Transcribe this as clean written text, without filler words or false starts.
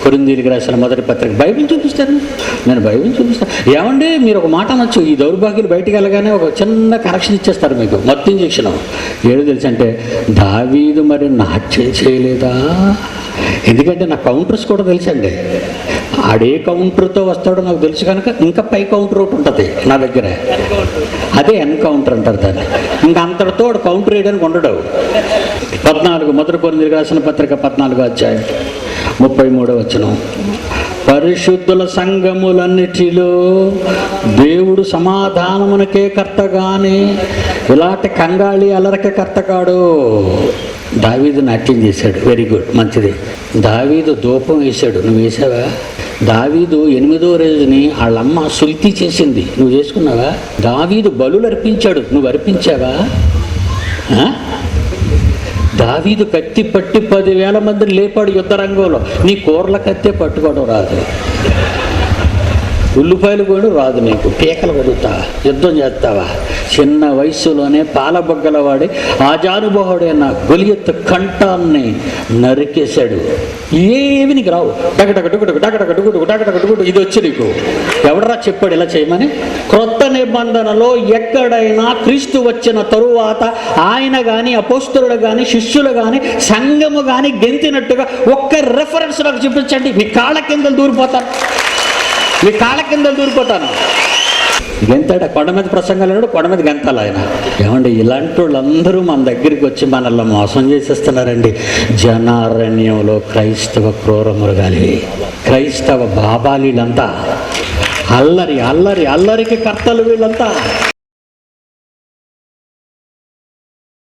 కొరింథీయులకు రాసిన మొదటి పత్రిక. బైబిల్ చూపిస్తాను, నేను బైబిల్ చూపిస్తాను. ఏమండి మీరు ఒక మాట అనొచ్చు, ఈ దౌర్భాగ్యులు బయటికి వెళ్ళగానే ఒక చిన్న కరెక్షన్ ఇచ్చేస్తారు మీకు, మొత్తం ఇంజెక్షన్. ఏదో తెలుసు అంటే దావీదు మరి నాట్యం చేయలేదా? ఎందుకంటే నా కౌంటర్స్ కూడా తెలుసండి. ఆడే కౌంటర్తో వస్తాడో నాకు తెలుసు కనుక ఇంకా పై కౌంటర్ ఒకటి ఉంటుంది నా దగ్గర, అదే ఎన్కౌంటర్ అంటారు దాన్ని. ఇంకా అంతటితో కౌంటర్ వేయడానికి ఉండడు. 14 మొదటి కొరింథీయులకు రాసిన పత్రిక 14వ అధ్యాయం 33వ వచనం. పరిశుద్ధుల సంఘములన్నిటిలో దేవుడు సమాధానమునకే కర్త గాని ఇలాంటి కంగాళి అలరక కర్త కాడు. దావీదు నాట్యం చేశాడు, వెరీ గుడ్, మంచిది. దావీదు ధూపం వేశాడు, నువ్వు వేసావా? దావీదు 8వ రోజుని వాళ్ళమ్మ సుల్తి చేసింది, నువ్వు చేసుకున్నావా? దావీదు బలులు అర్పించాడు, నువ్వు అర్పించావా? దావీదు కత్తి పట్టి 10,000 మందిని లేపాడు యుద్ధ రంగంలో. నీ కూరల కత్తే పట్టుకోవడం రాదు, ఉల్లిపాయలు కూడా రాదు నీకు, పీకలు కొడుతా యుద్ధం చేస్తావా? చిన్న వయసులోనే పాలబొగ్గల వాడి ఆజానుభావుడైన గొలియెత్తు కంఠాన్ని నరికేశాడు. ఏమి నీకు రావు, డగడగడుగుడు డగడగడుగుడు డగడగడుగుడు ఇది వచ్చి నీకు ఎవడరా చెప్పాడు ఇలా చేయమని? క్రొత్త నిబంధనలో ఎక్కడైనా క్రీస్తు వచ్చిన తరువాత ఆయన కానీ అపోస్తలుడు కానీ శిష్యులు కానీ సంఘము కానీ గెంతినట్టుగా ఒక్క రెఫరెన్స్ నాకు చూపించండి. మీ కాళ్ళ కింద దూరిపోతాను, మీ కాళ్ళ కింద దూరిపోతాను. గెంతాడు, కొండ మీద ప్రసంగాలు అన్నాడు, కొండ మీద గెంతాలి ఆయన. ఏమండి ఇలాంటి వాళ్ళందరూ మన దగ్గరికి వచ్చి మనల్ని మోసం చేసేస్తున్నారండి. జనారణ్యంలో క్రైస్తవ క్రూర మృగాలి, క్రైస్తవ బాబాలీలంతా, అల్లరికి కర్తలు వీళ్ళంతా.